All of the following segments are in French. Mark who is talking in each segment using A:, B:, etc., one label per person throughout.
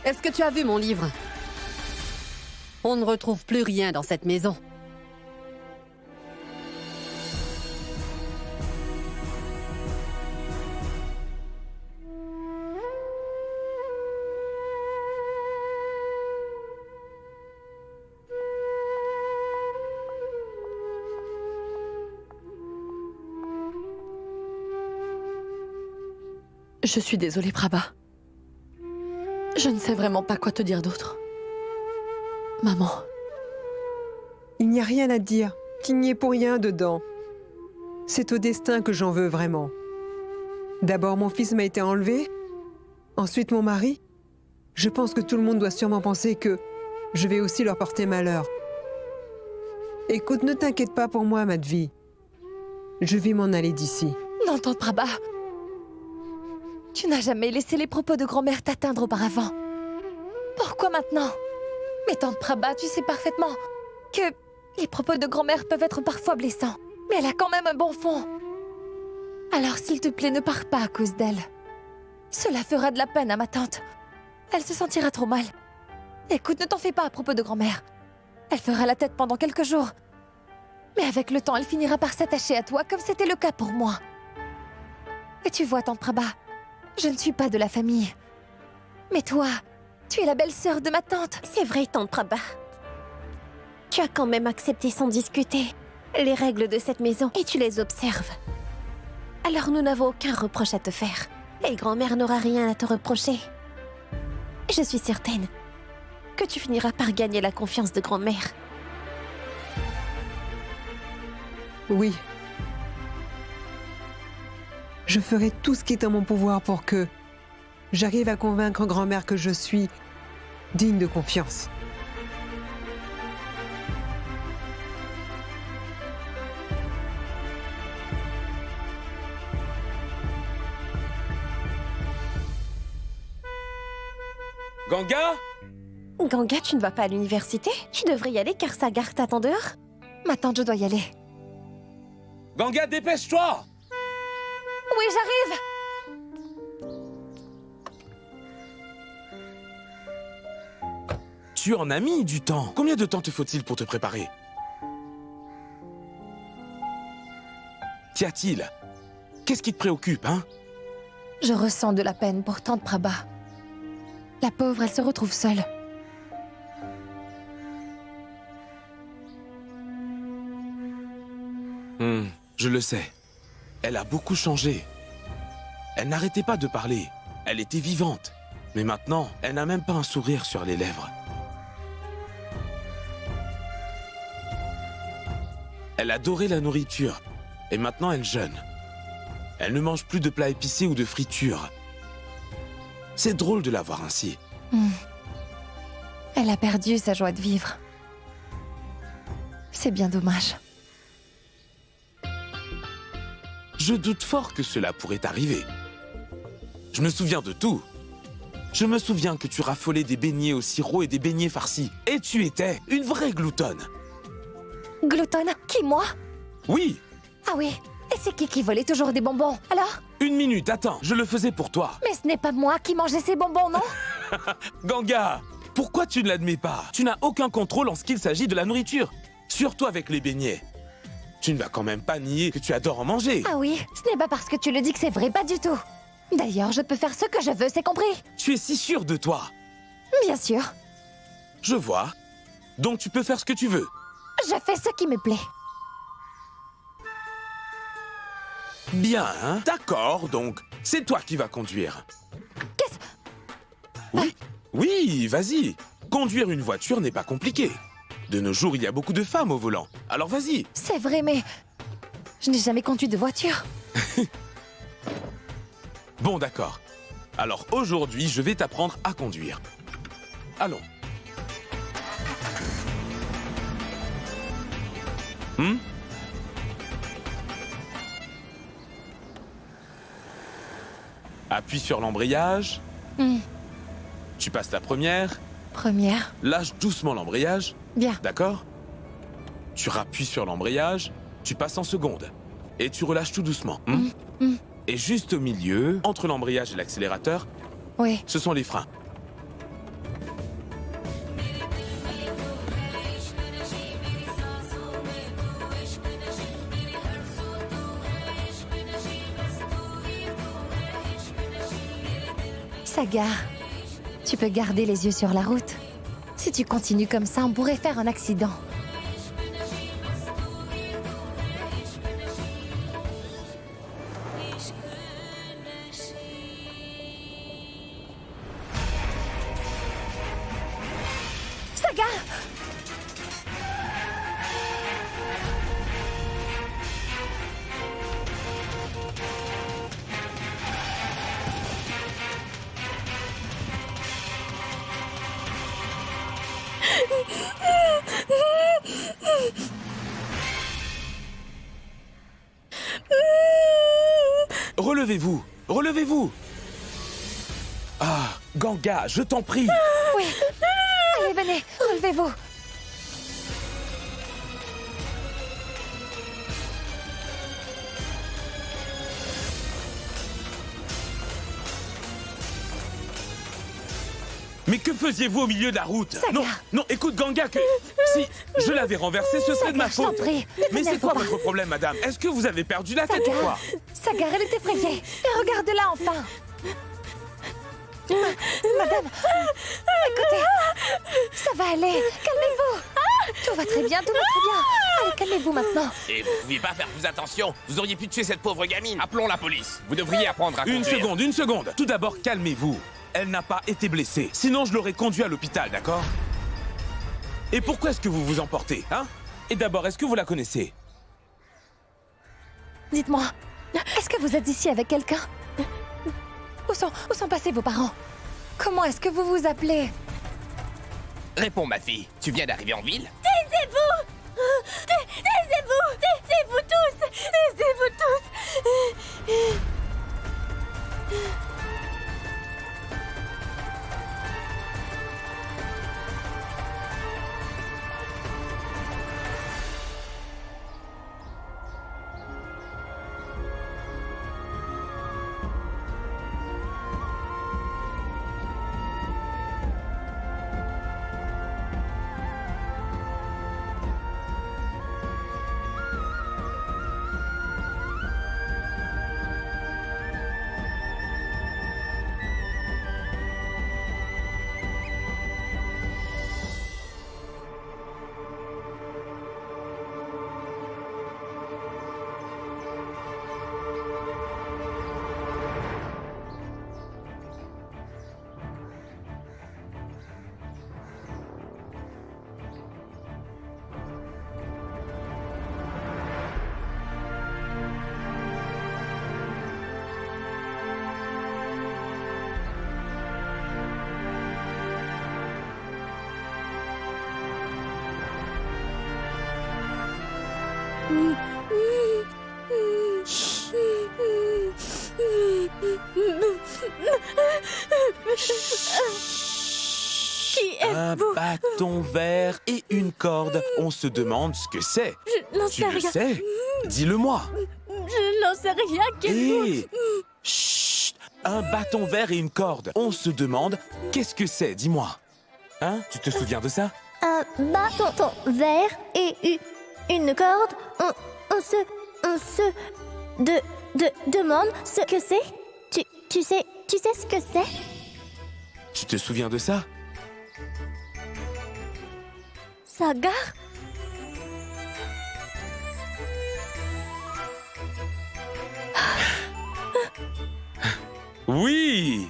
A: Est-ce que tu as vu mon livre? On ne retrouve plus rien dans cette maison.
B: Je suis désolée, Prabha. Je ne sais vraiment pas quoi te dire d'autre. Maman.
C: Il n'y a rien à dire, qu'il n'y ait pour rien dedans. C'est au destin que j'en veux vraiment. D'abord, mon fils m'a été enlevé. Ensuite, mon mari. Je pense que tout le monde doit sûrement penser que je vais aussi leur porter malheur. Écoute, ne t'inquiète pas pour moi, Madhvi. Je vais m'en aller d'ici.
B: Non, tante Prabha. Tu n'as jamais laissé les propos de grand-mère t'atteindre auparavant. Pourquoi maintenant? Mais tante Prabha, tu sais parfaitement que les propos de grand-mère peuvent être parfois blessants. Mais elle a quand même un bon fond. Alors s'il te plaît, ne pars pas à cause d'elle. Cela fera de la peine à ma tante. Elle se sentira trop mal. Écoute, ne t'en fais pas à propos de grand-mère. Elle fera la tête pendant quelques jours. Mais avec le temps, elle finira par s'attacher à toi comme c'était le cas pour moi. Et tu vois, tante Prabha, je ne suis pas de la famille. Mais toi, tu es la belle-sœur de ma tante.
D: C'est vrai, tante Prabha. Tu as quand même accepté sans discuter les règles de cette maison et tu les observes. Alors nous n'avons aucun reproche à te faire. Et grand-mère n'aura rien à te reprocher. Je suis certaine que tu finiras par gagner la confiance de grand-mère.
C: Oui. Je ferai tout ce qui est en mon pouvoir pour que j'arrive à convaincre grand-mère que je suis digne de confiance.
E: Ganga?
D: Ganga, tu ne vas pas à l'université? Tu devrais y aller car Sagar t'attend dehors.
B: Ma tante, je dois y aller.
E: Ganga, dépêche-toi!
B: Oui, j'arrive!
E: Tu en as mis du temps. Combien de temps te faut-il pour te préparer? Qu'y a-t-il? Qu'est-ce qui te préoccupe, hein?
B: Je ressens de la peine pour tante Prabha. La pauvre, elle se retrouve seule.
E: Je le sais. Elle a beaucoup changé. Elle n'arrêtait pas de parler. Elle était vivante. Mais maintenant, elle n'a même pas un sourire sur les lèvres. Elle adorait la nourriture. Et maintenant, elle jeûne. Elle ne mange plus de plats épicés ou de friture. C'est drôle de la voir ainsi.
B: Elle a perdu sa joie de vivre. C'est bien dommage.
E: Je doute fort que cela pourrait arriver. Je me souviens de tout. Je me souviens que tu raffolais des beignets au sirop et des beignets farcis. Et tu étais une vraie gloutonne.
B: Gloutonne? Qui, moi?
E: Oui.
B: Ah oui. Et c'est qui volait toujours des bonbons, alors?
E: Une minute, attends, je le faisais pour toi.
B: Mais ce n'est pas moi qui mangeais ces bonbons, non?
E: Ganga, pourquoi tu ne l'admets pas? Tu n'as aucun contrôle en ce qu'il s'agit de la nourriture. Surtout avec les beignets. Tu ne vas quand même pas nier que tu adores en manger.
B: Ah oui, ce n'est pas parce que tu le dis que c'est vrai, pas du tout. D'ailleurs, je peux faire ce que je veux, c'est compris?
E: Tu es si sûre de toi.
B: Bien sûr.
E: Je vois. Donc tu peux faire ce que tu veux.
B: Je fais ce qui me plaît.
E: Bien, hein? D'accord, donc c'est toi qui vas conduire.
B: Qu'est-ce...
E: Oui, oui, vas-y. Conduire une voiture n'est pas compliqué. De nos jours, il y a beaucoup de femmes au volant. Alors vas-y.
B: C'est vrai, mais... je n'ai jamais conduit de voiture.
E: Bon, d'accord. Alors aujourd'hui, je vais t'apprendre à conduire. Allons. Appuie sur l'embrayage. Tu passes la première.
B: Première.
E: Lâche doucement l'embrayage.
B: Bien.
E: D'accord? Tu rappuies sur l'embrayage, tu passes en seconde. Et tu relâches tout doucement. Et juste au milieu, entre l'embrayage et l'accélérateur,
B: Oui.
E: ce sont les freins.
B: Sagar, tu peux garder les yeux sur la route. Si tu continues comme ça, on pourrait faire un accident. Sagar!
E: Relevez-vous! Relevez-vous! Ah, Ganga, je t'en prie!
B: Oui. Allez, venez, relevez-vous.
E: Mais que faisiez-vous au milieu de la route?
B: Sagar.
E: Non, non, écoute Ganga, que si je l'avais renversé, ce serait de ma
B: Sagar, je t'en
E: faute.
B: prie, ne
E: Mais c'est
B: t'énerve
E: quoi
B: pas.
E: votre problème, madame? Est-ce que vous avez perdu la tête ou quoi?
B: Sagar, elle est effrayée. Et regarde-la enfin. Madame, écoutez, ça va aller. Calmez-vous. Tout va très bien, tout va très bien. Allez, calmez-vous maintenant.
F: Et vous pouviez pas faire plus attention. Vous auriez pu tuer cette pauvre gamine. Appelons la police. Vous devriez apprendre à conduire.
E: Une seconde. Tout d'abord, calmez-vous. Elle n'a pas été blessée. Sinon, je l'aurais conduite à l'hôpital, d'accord? Et pourquoi est-ce que vous vous emportez, hein? Et d'abord, est-ce que vous la connaissez?
B: Dites-moi, est-ce que vous êtes ici avec quelqu'un? Où sont passés vos parents? Comment est-ce que vous vous appelez?
F: Réponds, ma fille. Tu viens d'arriver en ville?
D: Taisez-vous! Taisez-vous! Taisez-vous tous! Taisez-vous tous! Qui
E: Un
D: êtes-vous?
E: bâton vert et une corde. On se demande ce que c'est.
D: Je n'en
E: Tu
D: sais
E: le
D: rien.
E: sais? Dis-le-moi.
D: Je n'en sais rien. Qu'êtes-vous?
E: Hé! Chut! Un bâton vert et une corde. On se demande qu'est-ce que c'est, dis-moi. Hein? Tu te souviens de ça?
G: Un bâton vert et une corde. On se demande ce que c'est. Tu sais ce que c'est?
E: Tu te souviens de ça?
D: Sagar?
E: Oui!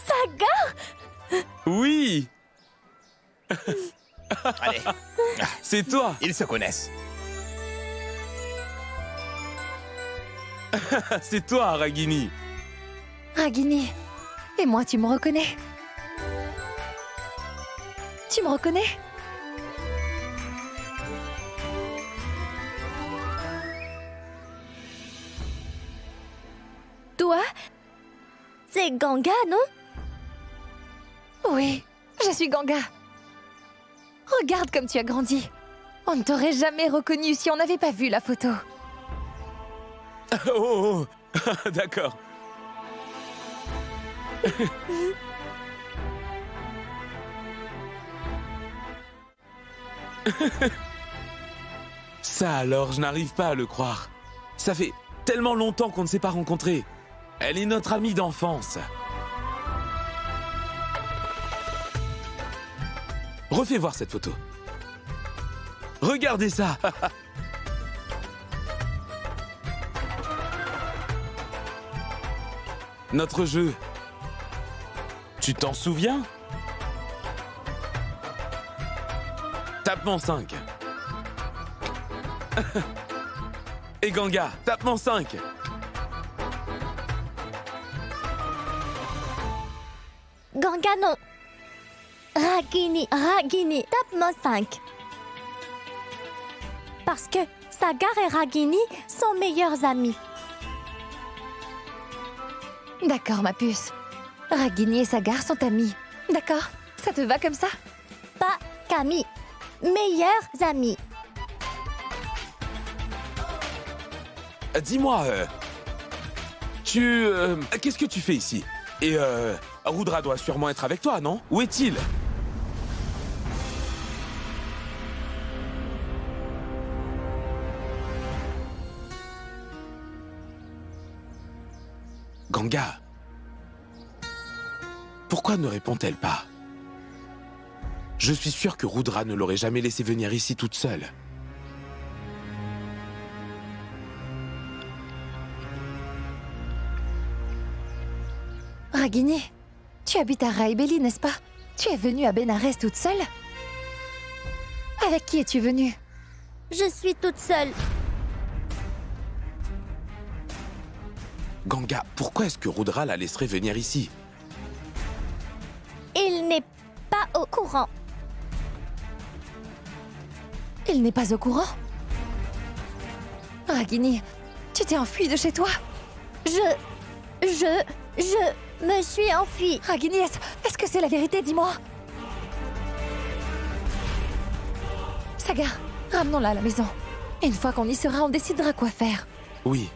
D: Sagar?
E: Oui!
F: Allez,
E: C'est toi!
F: ils se connaissent.
E: C'est toi, Ragini!
B: Ragini, et moi tu me reconnais? Tu me reconnais?
D: Toi?
G: C'est Ganga, non?
B: Oui, je suis Ganga. Regarde comme tu as grandi. On ne t'aurait jamais reconnu si on n'avait pas vu la photo.
E: Oh, oh. D'accord. Ça alors, je n'arrive pas à le croire. Ça fait tellement longtemps qu'on ne s'est pas rencontrés. Elle est notre amie d'enfance. Refais voir cette photo. Regardez ça. Notre jeu. Tu t'en souviens? Tapement 5. Et Ganga, tapement 5.
G: Ganga, non. Ragini, tape-moi 5. Parce que Sagar et Ragini sont meilleurs amis.
B: D'accord, ma puce. Ragini et Sagar sont amis. D'accord, ça te va comme ça?
G: Pas qu'amis, meilleurs amis.
E: Dis-moi, qu'est-ce que tu fais ici? Et Rudra doit sûrement être avec toi, non? Où est-il? Ganga, pourquoi ne répond-elle pas? Je suis sûr que Rudra ne l'aurait jamais laissée venir ici toute seule.
B: Ragini, tu habites à Raibeli, n'est-ce pas? Tu es venue à Benares toute seule? Avec qui es-tu venue?
G: Je suis toute seule.
E: Ganga, pourquoi est-ce que Rudra la laisserait venir ici?
G: Il n'est pas au courant.
B: Il n'est pas au courant? Ragini, tu t'es enfuie de chez toi?
G: Je me suis enfuie.
B: Ragini, est-ce que c'est la vérité? Dis-moi. Sagar, ramenons-la à la maison. Une fois qu'on y sera, on décidera quoi faire.
E: Oui.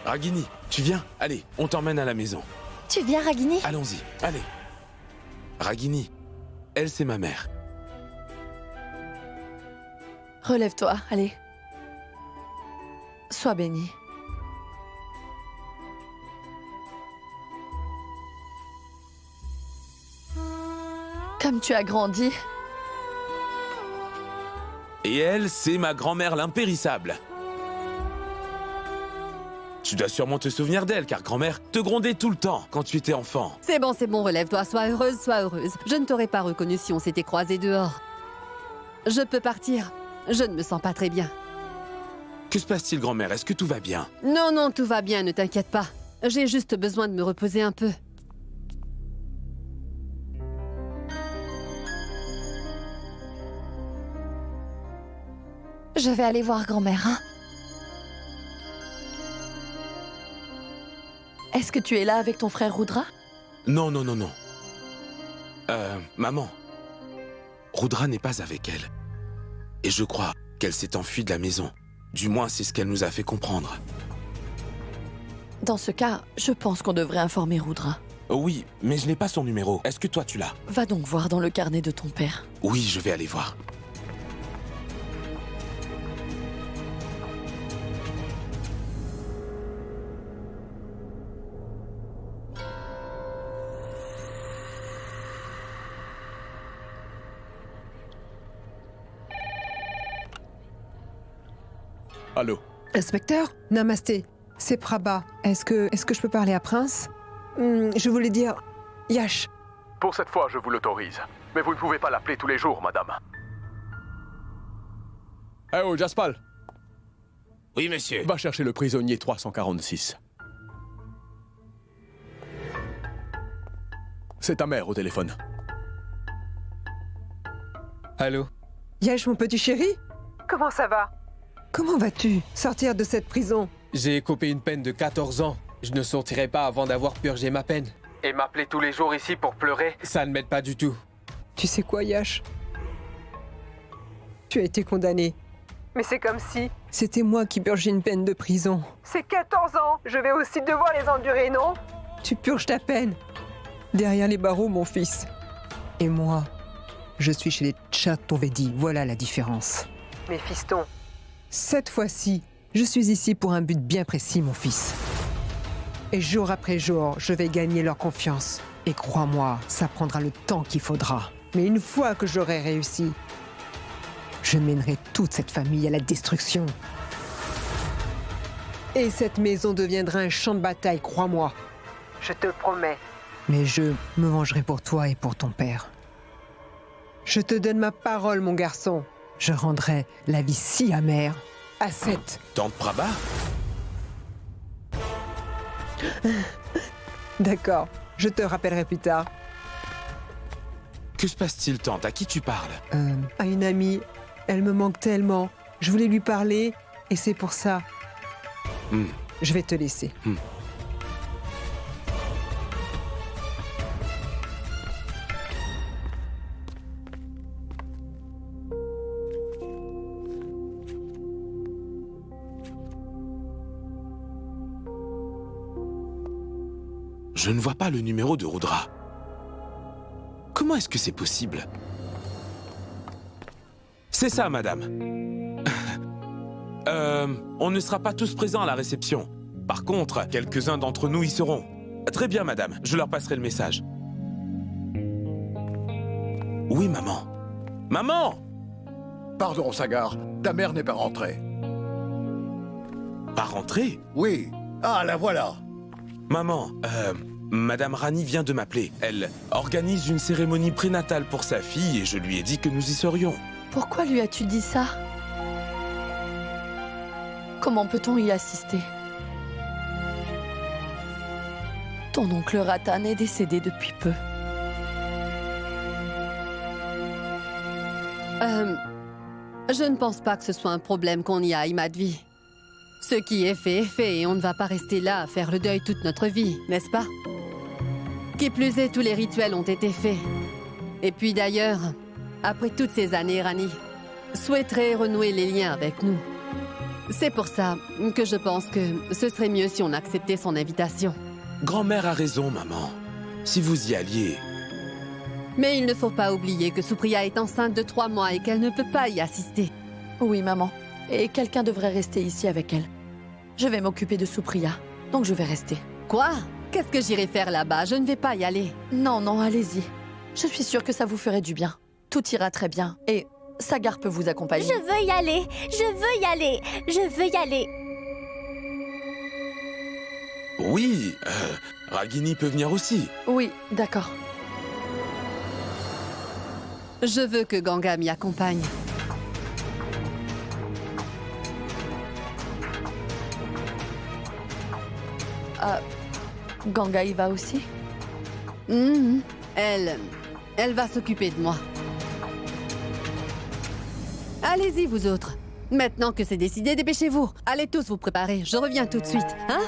E: Ragini, tu viens? Allez, on t'emmène à la maison.
B: Tu viens, Ragini?
E: Allons-y, allez. Ragini, elle, c'est ma mère.
H: Relève-toi, allez. Sois béni. Comme tu as grandi.
E: Et elle, c'est ma grand-mère l'impérissable. Tu dois sûrement te souvenir d'elle, car grand-mère te grondait tout le temps quand tu étais enfant.
A: C'est bon, relève-toi, sois heureuse, sois heureuse. Je ne t'aurais pas reconnu si on s'était croisés dehors. Je peux partir. Je ne me sens pas très bien.
E: Que se passe-t-il, grand-mère? Est-ce que tout va bien?
A: Non, non, tout va bien, ne t'inquiète pas. J'ai juste besoin de me reposer un peu.
B: Je vais aller voir grand-mère, hein?
H: Est-ce que tu es là avec ton frère Rudra?
E: Non, non, non, non. Maman. Rudra n'est pas avec elle. Et je crois qu'elle s'est enfuie de la maison. Du moins, c'est ce qu'elle nous a fait comprendre.
H: Dans ce cas, je pense qu'on devrait informer Rudra.
E: Oui, mais je n'ai pas son numéro. Est-ce que toi, tu l'as?
H: Va donc voir dans le carnet de ton père.
E: Oui, je vais aller voir.
I: Allô?
C: Inspecteur? Namasté. C'est Prabha. Est-ce que je peux parler à Prince? Je voulais dire... Yash.
I: Pour cette fois, je vous l'autorise. Mais vous ne pouvez pas l'appeler tous les jours, madame. Eh oh, Jaspal!
F: Oui, monsieur.
I: Va chercher le prisonnier 346. C'est ta mère au téléphone.
J: Allô?
C: Yash, mon petit chéri? Comment ça va? Comment vas-tu sortir de cette prison?
J: J'ai écopé une peine de 14 ans. Je ne sortirai pas avant d'avoir purgé ma peine. Et m'appeler tous les jours ici pour pleurer, ça ne m'aide pas du tout.
C: Tu sais quoi, Yash? Tu as été condamné. Mais c'est comme si c'était moi qui purgeais une peine de prison. C'est 14 ans. Je vais aussi devoir les endurer, non? Tu purges ta peine. Derrière les barreaux, mon fils. Et moi, je suis chez les Chaturvedi. Voilà la différence. Mes fistons. Cette fois-ci, je suis ici pour un but bien précis, mon fils. Et jour après jour, je vais gagner leur confiance. Et crois-moi, ça prendra le temps qu'il faudra. Mais une fois que j'aurai réussi, je mènerai toute cette famille à la destruction. Et cette maison deviendra un champ de bataille, crois-moi. Je te le promets. Mais je me vengerai pour toi et pour ton père. Je te donne ma parole, mon garçon. Je rendrai la vie si amère à Seth.
E: Tante Prabha?
C: D'accord, je te rappellerai plus tard.
E: Que se passe-t-il, tante? À qui tu parles?
C: À une amie. Elle me manque tellement. Je voulais lui parler et c'est pour ça. Je vais te laisser.
E: Je ne vois pas le numéro de Rudra. Comment est-ce que c'est possible? C'est ça, madame. On ne sera pas tous présents à la réception. Par contre, quelques-uns d'entre nous y seront. Très bien, madame. Je leur passerai le message. Oui, maman. Maman!
K: Pardon, Sagar. Ta mère n'est pas rentrée.
E: Pas rentrée?
K: Oui. Ah, la voilà.
E: Maman, Madame Rani vient de m'appeler. Elle organise une cérémonie prénatale pour sa fille et je lui ai dit que nous y serions.
H: Pourquoi lui as-tu dit ça? Comment peut-on y assister? Ton oncle Ratan est décédé depuis peu.
A: Je ne pense pas que ce soit un problème qu'on y aille, Madhvi. Ce qui est fait et on ne va pas rester là à faire le deuil toute notre vie, n'est-ce pas? Qui plus est, tous les rituels ont été faits. Et puis d'ailleurs, après toutes ces années, Rani souhaiterait renouer les liens avec nous. C'est pour ça que je pense que ce serait mieux si on acceptait son invitation.
E: Grand-mère a raison, maman. Si vous y alliez...
A: Mais il ne faut pas oublier que Supriya est enceinte de 3 mois et qu'elle ne peut pas y assister.
H: Oui, maman. Et quelqu'un devrait rester ici avec elle. Je vais m'occuper de Supriya, donc je vais rester.
A: Quoi? Qu'est-ce que j'irai faire là-bas? Je ne vais pas y aller.
H: Non, non, allez-y. Je suis sûre que ça vous ferait du bien. Tout ira très bien. Et Sagar peut vous accompagner.
G: Je veux y aller. Je veux y aller. Je veux y aller.
E: Oui, Ragini peut venir aussi.
H: Oui, d'accord.
A: Je veux que Ganga m'y accompagne.
H: Ganga y va aussi?
A: Elle va s'occuper de moi. Allez-y, vous autres. Maintenant que c'est décidé, dépêchez-vous. Allez tous vous préparer. Je reviens tout de suite, hein?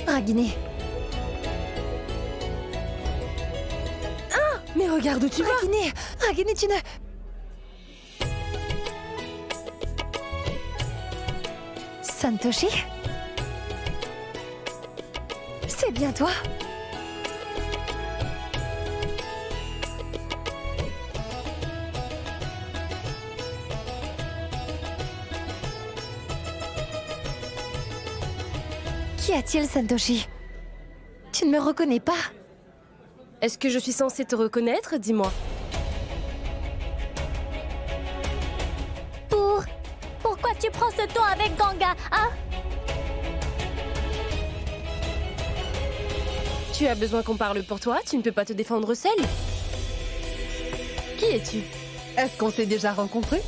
B: Ragini.
D: Ah! Mais regarde où tu vas!
B: Ragini, tu ne... Santoshi? C'est bien toi? Qu'y a-t-il, Santoshi? Tu ne me reconnais pas?
D: Est-ce que je suis censée te reconnaître? Dis-moi.
G: Pourquoi tu prends ce ton avec Ganga, hein?
D: Tu as besoin qu'on parle pour toi? Tu ne peux pas te défendre seule? Qui es-tu?
A: Est-ce qu'on s'est déjà rencontrés?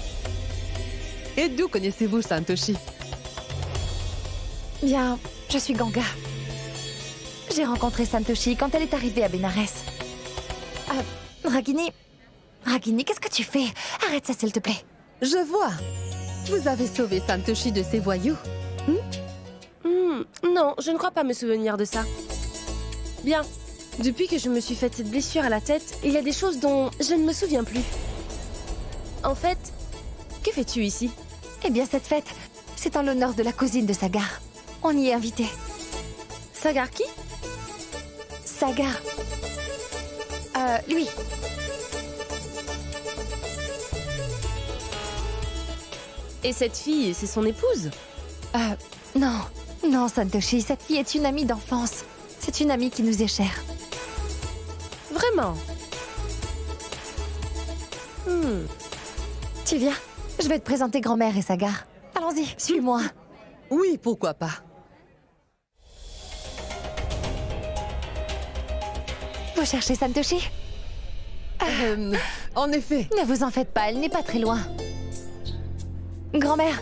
A: Et d'où connaissez-vous Santoshi?
B: Bien, je suis Ganga. J'ai rencontré Santoshi quand elle est arrivée à Benares. Ragini, qu'est-ce que tu fais? Arrête ça, s'il te plaît.
A: Je vois. Vous avez sauvé Santoshi de ces voyous.
D: Non, je ne crois pas me souvenir de ça. Bien. Depuis que je me suis faite cette blessure à la tête, il y a des choses dont je ne me souviens plus. En fait, que fais-tu ici?
B: Eh bien, cette fête, c'est en l'honneur de la cousine de Sagar. On y est invité.
D: Sagar qui?
B: Sagar. Lui.
L: Et cette fille, c'est son épouse?
B: Non. Non, Santoshi, cette fille est une amie d'enfance. C'est une amie qui nous est chère.
L: Vraiment?
B: Tu viens? Je vais te présenter grand-mère et Sagar. Allons-y, suis-moi.
A: Oui, pourquoi pas.
B: Vous cherchez Santoshi?
A: En effet.
B: Ne vous en faites pas, elle n'est pas très loin. Grand-mère,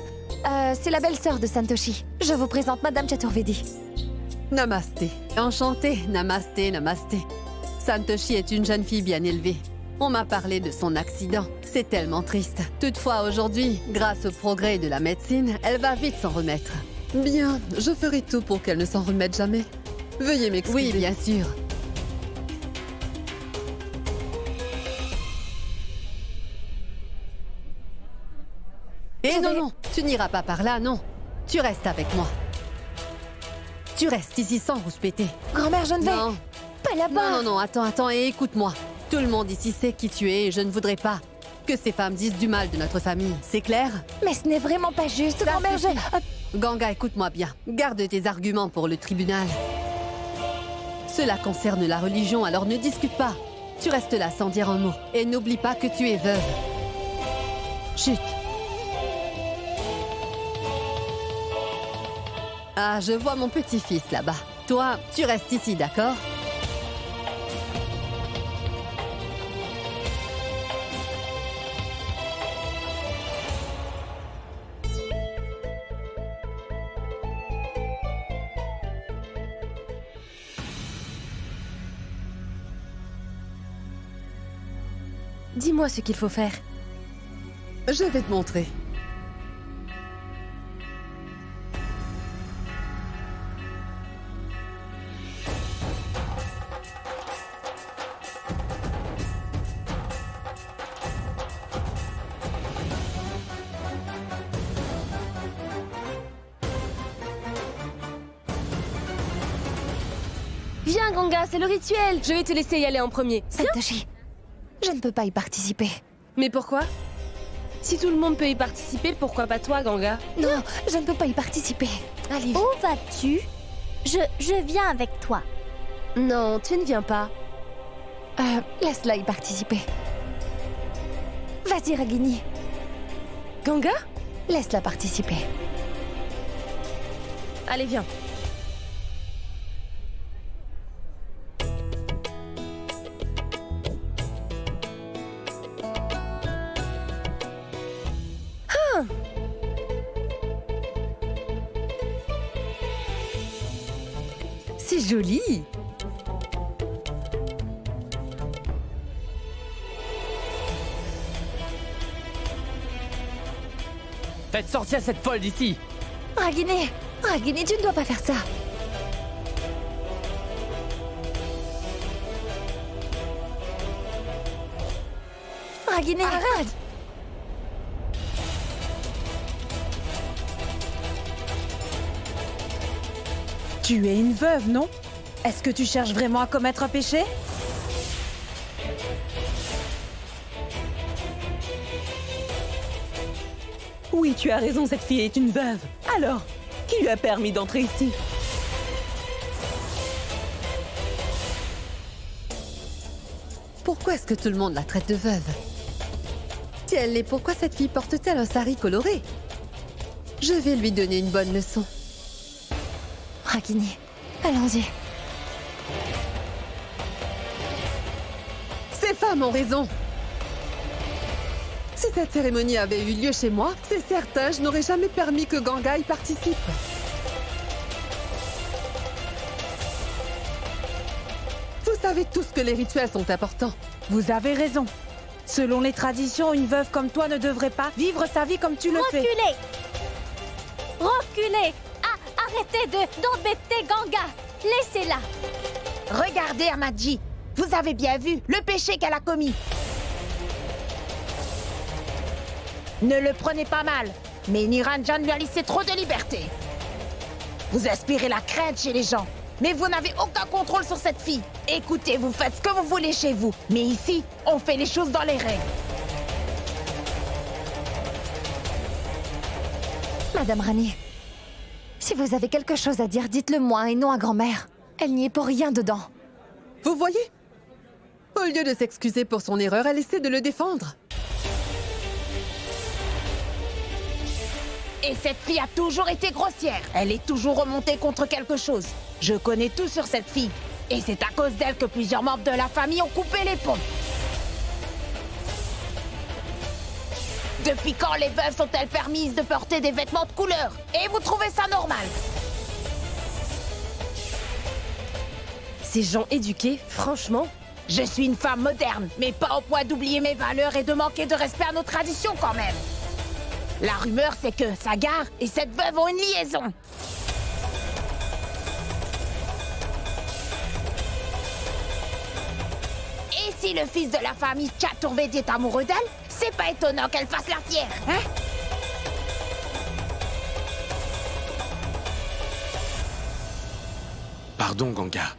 B: c'est la belle-sœur de Santoshi. Je vous présente Madame Chaturvedi.
A: Namasté. Enchantée. Namasté, namasté. Santoshi est une jeune fille bien élevée. On m'a parlé de son accident. C'est tellement triste. Toutefois, aujourd'hui, grâce au progrès de la médecine, elle va vite s'en remettre. Bien, je ferai tout pour qu'elle ne s'en remette jamais. Veuillez m'excuser. Oui, bien sûr. Et non, tu n'iras pas par là, non. Tu restes avec moi. Tu restes ici sans rouspéter.
B: Grand-mère, je ne vais pas là-bas.
A: Non, attends et écoute-moi. Tout le monde ici sait qui tu es et je ne voudrais pas que ces femmes disent du mal de notre famille. C'est clair?
B: Mais ce n'est vraiment pas juste, grand-mère,
A: Ganga, écoute-moi bien. Garde tes arguments pour le tribunal. Cela concerne la religion, alors ne discute pas. Tu restes là sans dire un mot. Et n'oublie pas que tu es veuve. Chut. Ah, je vois mon petit-fils là-bas. Toi, tu restes ici, d'accord?
L: Dis-moi ce qu'il faut faire.
A: Je vais te montrer.
L: Viens, Ganga, c'est le rituel. Je vais te laisser y aller en premier.
B: Santoshi, je ne peux pas y participer.
L: Mais pourquoi? Si tout le monde peut y participer, pourquoi pas toi, Ganga?
B: Non, je ne peux pas y participer. Allez.
G: Où vas-tu? Je viens avec toi.
L: Non, tu ne viens pas.
B: Laisse-la y participer. Vas-y, Ragini.
L: Ganga?
B: Laisse-la participer.
L: Allez, viens.
A: C'est joli.
M: Faites sortir cette folle d'ici.
B: Ragini, tu ne dois pas faire ça. Ragini, arrête.
N: Tu es une veuve, non? Est-ce que tu cherches vraiment à commettre un péché?
O: Oui, tu as raison, cette fille est une veuve. Alors, qui lui a permis d'entrer ici?
A: Pourquoi est-ce que tout le monde la traite de veuve? Si elle l'est, pourquoi cette fille porte-t-elle un sari coloré? Je vais lui donner une bonne leçon.
B: Ragini, allons-y.
A: Ces femmes ont raison. Si cette cérémonie avait eu lieu chez moi, c'est certain, je n'aurais jamais permis que Ganga y participe. Vous savez tous que les rituels sont importants.
N: Vous avez raison. Selon les traditions, une veuve comme toi ne devrait pas vivre sa vie comme tu le fais.
G: Reculez! Arrêtez d'embêter Ganga! Laissez-la!
P: Regardez, Amadji. Vous avez bien vu le péché qu'elle a commis. Ne le prenez pas mal, mais Niranjan lui a laissé trop de liberté. Vous inspirez la crainte chez les gens. Mais vous n'avez aucun contrôle sur cette fille. Écoutez, vous faites ce que vous voulez chez vous. Mais ici, on fait les choses dans les règles.
B: Madame Rani, si vous avez quelque chose à dire, dites-le moi et non à grand-mère. Elle n'y est pour rien dedans.
A: Vous voyez? Au lieu de s'excuser pour son erreur, elle essaie de le défendre.
P: Et cette fille a toujours été grossière. Elle est toujours remontée contre quelque chose. Je connais tout sur cette fille. Et c'est à cause d'elle que plusieurs membres de la famille ont coupé les ponts. Depuis quand les veuves sont-elles permises de porter des vêtements de couleur? Et vous trouvez ça normal?
L: Ces gens éduqués, franchement...
P: Je suis une femme moderne, mais pas au point d'oublier mes valeurs et de manquer de respect à nos traditions quand même. La rumeur, c'est que Sagar et cette veuve ont une liaison. Et si le fils de la famille Chaturvedi est amoureux d'elle, c'est pas étonnant qu'elle fasse la fière, hein?
E: Pardon, Ganga,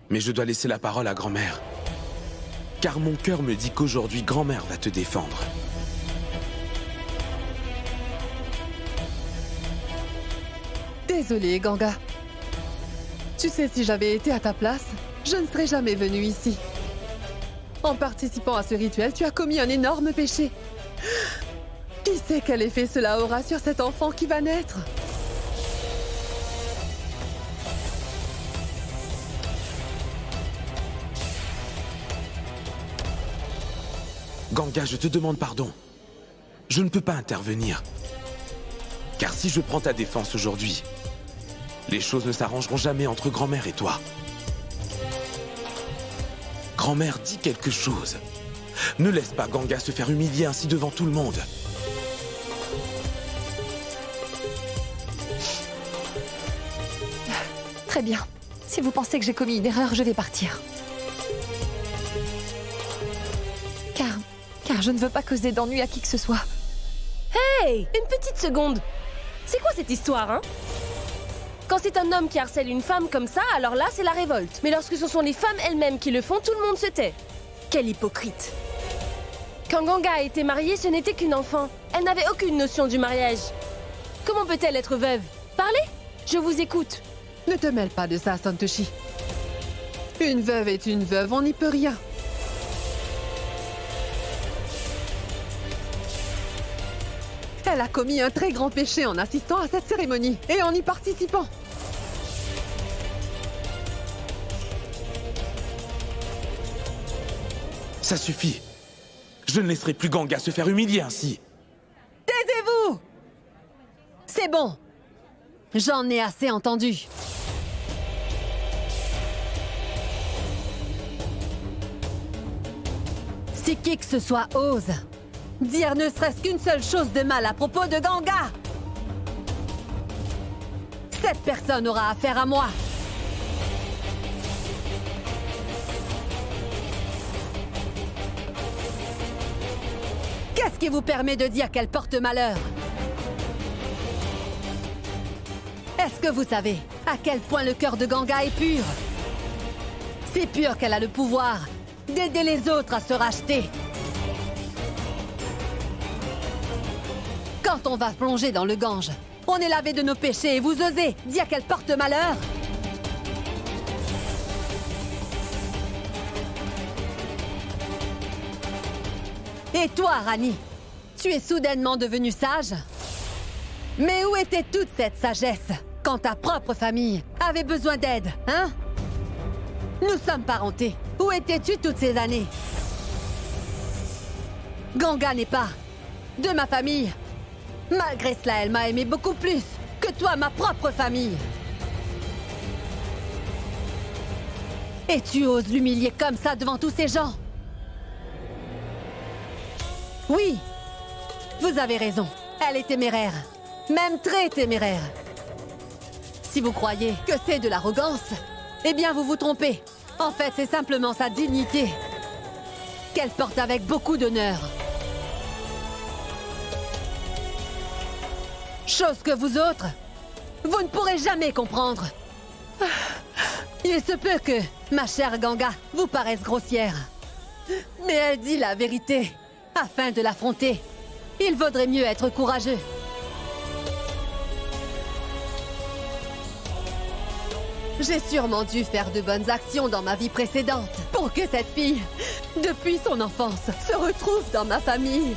E: mais je dois laisser la parole à grand-mère. Car mon cœur me dit qu'aujourd'hui, grand-mère va te défendre.
A: Désolée, Ganga. Tu sais, si j'avais été à ta place, je ne serais jamais venue ici. En participant à ce rituel, tu as commis un énorme péché. Qui sait quel effet cela aura sur cet enfant qui va naître?
E: Ganga, je te demande pardon. Je ne peux pas intervenir. Car si je prends ta défense aujourd'hui, les choses ne s'arrangeront jamais entre grand-mère et toi. Grand-mère, dis quelque chose. Ne laisse pas Ganga se faire humilier ainsi devant tout le monde.
B: Très bien. Si vous pensez que j'ai commis une erreur, je vais partir. Car je ne veux pas causer d'ennui à qui que ce soit.
L: Hey! Une petite seconde. C'est quoi cette histoire, hein? Quand c'est un homme qui harcèle une femme comme ça, alors là, c'est la révolte. Mais lorsque ce sont les femmes elles-mêmes qui le font, tout le monde se tait. Quel hypocrite. Quand Ganga a été mariée, ce n'était qu'une enfant. Elle n'avait aucune notion du mariage. Comment peut-elle être veuve? Parlez! Je vous écoute.
A: Ne te mêle pas de ça, Santoshi. Une veuve est une veuve, on n'y peut rien. Elle a commis un très grand péché en assistant à cette cérémonie et en y participant.
E: Ça suffit. Je ne laisserai plus Ganga se faire humilier ainsi.
A: Taisez-vous! C'est bon. J'en ai assez entendu. Si qui que ce soit ose dire ne serait-ce qu'une seule chose de mal à propos de Ganga, cette personne aura affaire à moi. Qu'est-ce qui vous permet de dire qu'elle porte malheur? Est-ce que vous savez à quel point le cœur de Ganga est pur? Si pur qu'elle a le pouvoir d'aider les autres à se racheter. Quand on va plonger dans le Gange, on est lavé de nos péchés et vous osez dire qu'elle porte malheur? Et toi, Rani, tu es soudainement devenue sage? Mais où était toute cette sagesse quand ta propre famille avait besoin d'aide, hein? Nous sommes parentés. Où étais-tu toutes ces années? Ganga n'est pas de ma famille. Malgré cela, elle m'a aimé beaucoup plus que toi, ma propre famille. Et tu oses l'humilier comme ça devant tous ces gens? Oui, vous avez raison. Elle est téméraire. Même très téméraire. Si vous croyez que c'est de l'arrogance, eh bien vous vous trompez. En fait, c'est simplement sa dignité qu'elle porte avec beaucoup d'honneur. Chose que vous autres, vous ne pourrez jamais comprendre. Il se peut que ma chère Ganga vous paraisse grossière. Mais elle dit la vérité. Afin de l'affronter, il vaudrait mieux être courageux. J'ai sûrement dû faire de bonnes actions dans ma vie précédente pour que cette fille, depuis son enfance, se retrouve dans ma famille.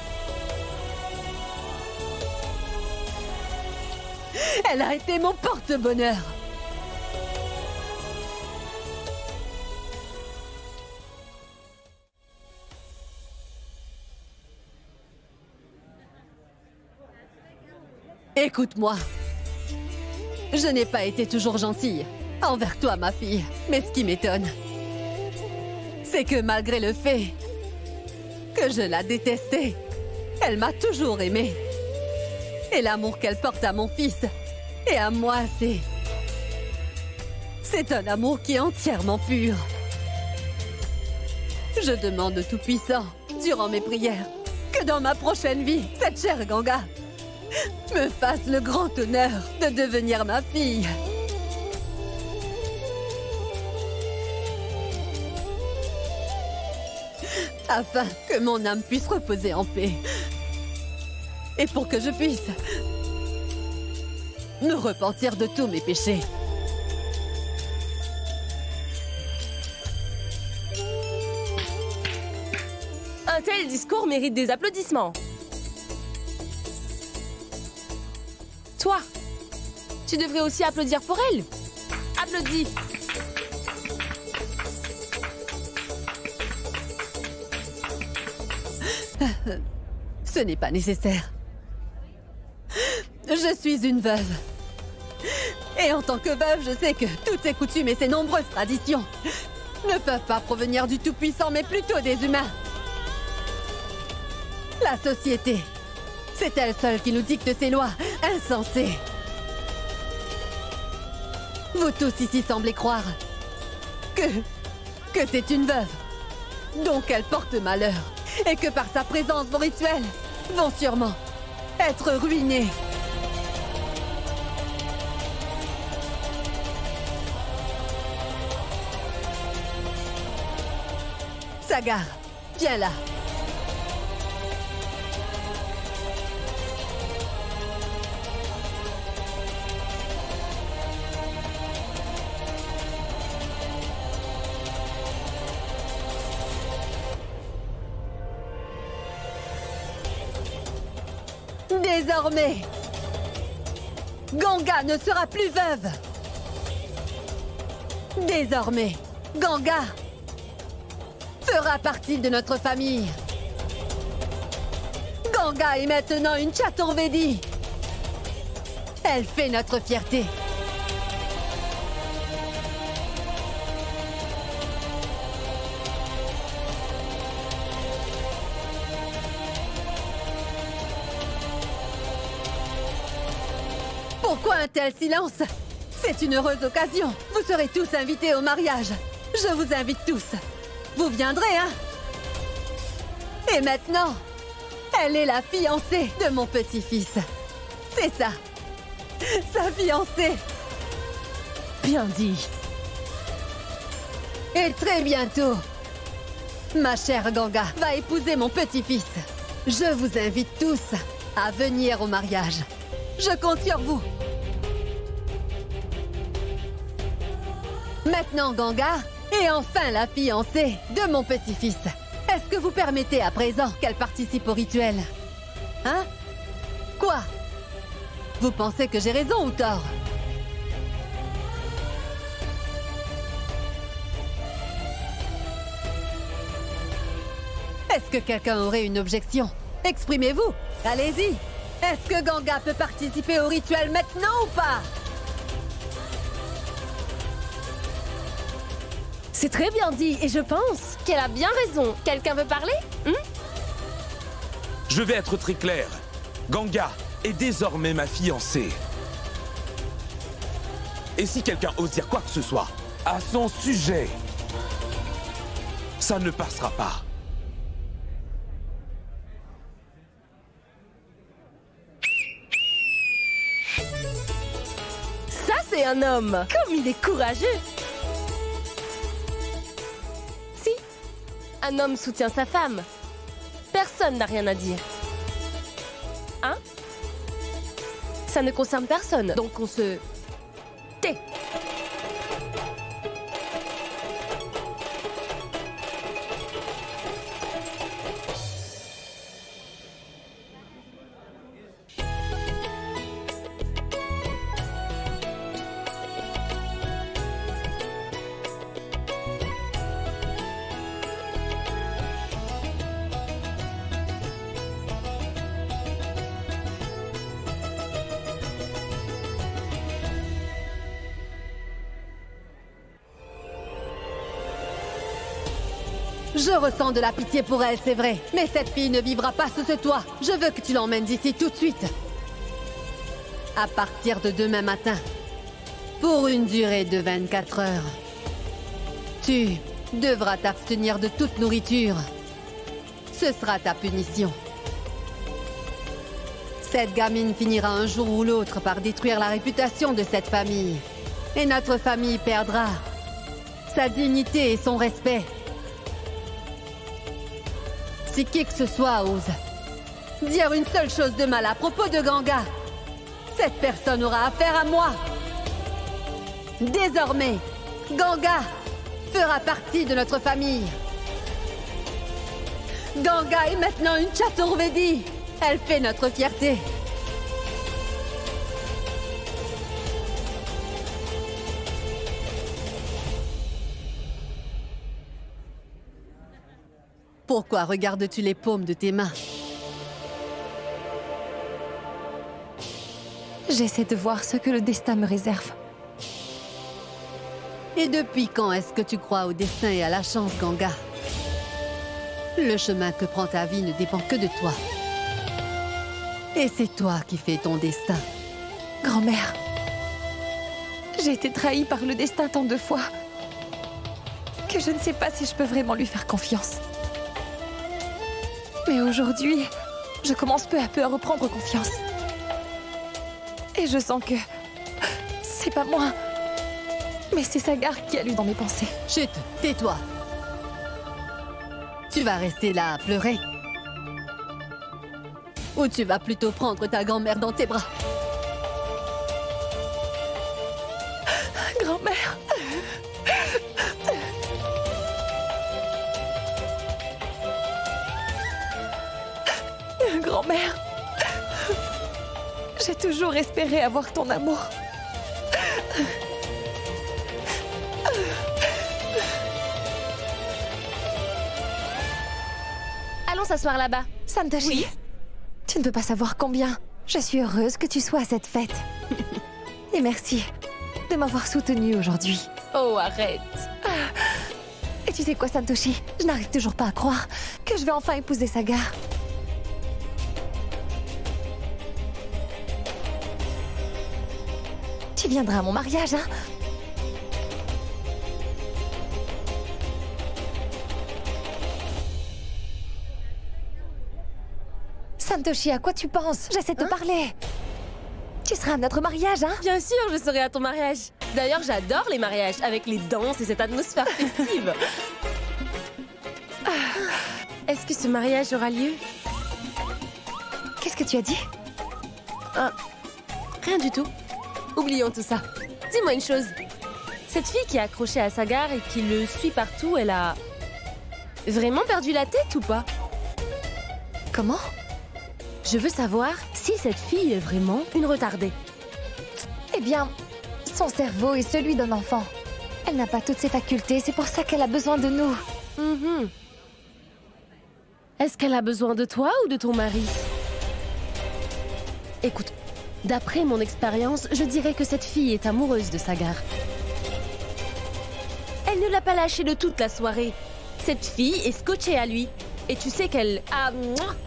A: Elle a été mon porte-bonheur. Écoute-moi. Je n'ai pas été toujours gentille envers toi, ma fille. Mais ce qui m'étonne, c'est que malgré le fait que je la détestais, elle m'a toujours aimée. Et l'amour qu'elle porte à mon fils et à moi, c'est un amour qui est entièrement pur. Je demande au Tout-Puissant, durant mes prières, que dans ma prochaine vie, cette chère Ganga me fasse le grand honneur de devenir ma fille. Afin que mon âme puisse reposer en paix. Et pour que je puisse me repentir de tous mes péchés.
L: Un tel discours mérite des applaudissements. Toi, tu devrais aussi applaudir pour elle. Applaudis.
A: Ce n'est pas nécessaire. Je suis une veuve. Et en tant que veuve, je sais que toutes ces coutumes et ces nombreuses traditions ne peuvent pas provenir du Tout-Puissant, mais plutôt des humains. La société, c'est elle seule qui nous dicte ces lois insensées. Vous tous ici semblez croire que c'est une veuve, donc elle porte malheur, et que par sa présence, vos rituels vont sûrement être ruinés. Sagar, viens là. Désormais, Ganga ne sera plus veuve. Désormais, Ganga fera partie de notre famille. Ganga est maintenant une Chaturvedi. Elle fait notre fierté. Pourquoi un tel silence? C'est une heureuse occasion. Vous serez tous invités au mariage. Je vous invite tous. Vous viendrez, hein? Et maintenant, elle est la fiancée de mon petit-fils. C'est ça. Sa fiancée.
L: Bien dit.
A: Et très bientôt, ma chère Ganga va épouser mon petit-fils. Je vous invite tous à venir au mariage. Je compte sur vous. Maintenant, Ganga est enfin la fiancée de mon petit-fils. Est-ce que vous permettez à présent qu'elle participe au rituel? Hein? Quoi? Vous pensez que j'ai raison ou tort? Est-ce que quelqu'un aurait une objection? Exprimez-vous! Allez-y! Est-ce que Ganga peut participer au rituel maintenant ou pas?
L: C'est très bien dit et je pense qu'elle a bien raison. Quelqu'un veut parler?
E: Je vais être très clair. Ganga est désormais ma fiancée. Et si quelqu'un ose dire quoi que ce soit à son sujet, ça ne passera pas.
L: Ça, c'est un homme. Comme il est courageux. Un homme soutient sa femme. Personne n'a rien à dire. Hein? Ça ne concerne personne, donc on se tait.
A: Je ressens de la pitié pour elle, c'est vrai. Mais cette fille ne vivra pas sous ce toit. Je veux que tu l'emmènes d'ici tout de suite. À partir de demain matin. Pour une durée de 24 heures. Tu devras t'abstenir de toute nourriture. Ce sera ta punition. Cette gamine finira un jour ou l'autre par détruire la réputation de cette famille. Et notre famille perdra sa dignité et son respect. Si qui que ce soit ose dire une seule chose de mal à propos de Ganga, cette personne aura affaire à moi. Désormais, Ganga fera partie de notre famille. Ganga est maintenant une Chaturvedi. Elle fait notre fierté. Pourquoi regardes-tu les paumes de tes mains?
B: J'essaie de voir ce que le destin me réserve.
A: Et depuis quand est-ce que tu crois au destin et à la chance, Ganga? Le chemin que prend ta vie ne dépend que de toi. Et c'est toi qui fais ton destin.
B: Grand-mère, j'ai été trahie par le destin tant de fois que je ne sais pas si je peux vraiment lui faire confiance. Mais aujourd'hui, je commence peu à peu à reprendre confiance. Et je sens que c'est pas moi, mais c'est Sagar qui a lu dans mes pensées.
A: Chut, tais-toi. Tu vas rester là à pleurer. Ou tu vas plutôt prendre ta grand-mère dans tes bras.
B: Grand-mère. Grand-mère, j'ai toujours espéré avoir ton amour.
L: Allons s'asseoir là-bas.
B: Santoshi,
L: oui?
B: Tu ne peux pas savoir combien je suis heureuse que tu sois à cette fête. Et merci de m'avoir soutenue aujourd'hui.
L: Oh, arrête.
B: Et tu sais quoi, Santoshi? Je n'arrive toujours pas à croire que je vais enfin épouser Sagar. Tu viendras à mon mariage, hein? Santoshi, à quoi tu penses? J'essaie de te parler. Tu seras à notre mariage, hein?
L: Bien sûr, je serai à ton mariage. D'ailleurs, j'adore les mariages, avec les danses et cette atmosphère festive. Est-ce que ce mariage aura lieu?
B: Qu'est-ce que tu as dit?
L: Rien du tout. Oublions tout ça. Dis-moi une chose. Cette fille qui est accrochée à Sagar et qui le suit partout, elle a vraiment perdu la tête ou pas?
B: Comment?
L: Je veux savoir si cette fille est vraiment une retardée.
B: Eh bien, son cerveau est celui d'un enfant. Elle n'a pas toutes ses facultés, c'est pour ça qu'elle a besoin de nous.
L: Est-ce qu'elle a besoin de toi ou de ton mari? Écoute, d'après mon expérience, je dirais que cette fille est amoureuse de Sagar. Elle ne l'a pas lâché de toute la soirée. Cette fille est scotchée à lui. Et tu sais qu'elle a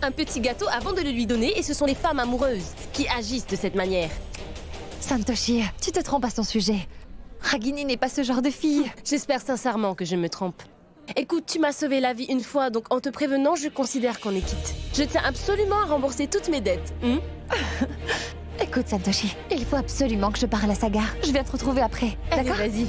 L: un petit gâteau avant de le lui donner, et ce sont les femmes amoureuses qui agissent de cette manière.
B: Santoshi, tu te trompes à son sujet. Ragini n'est pas ce genre de fille.
L: J'espère sincèrement que je me trompe. Écoute, tu m'as sauvé la vie une fois, donc en te prévenant, je considère qu'on est quitte. Je tiens absolument à rembourser toutes mes dettes.
B: Écoute, Santoshi, il faut absolument que je parle à Sagar. Je viens te retrouver après, d'accord?
L: Vas-y.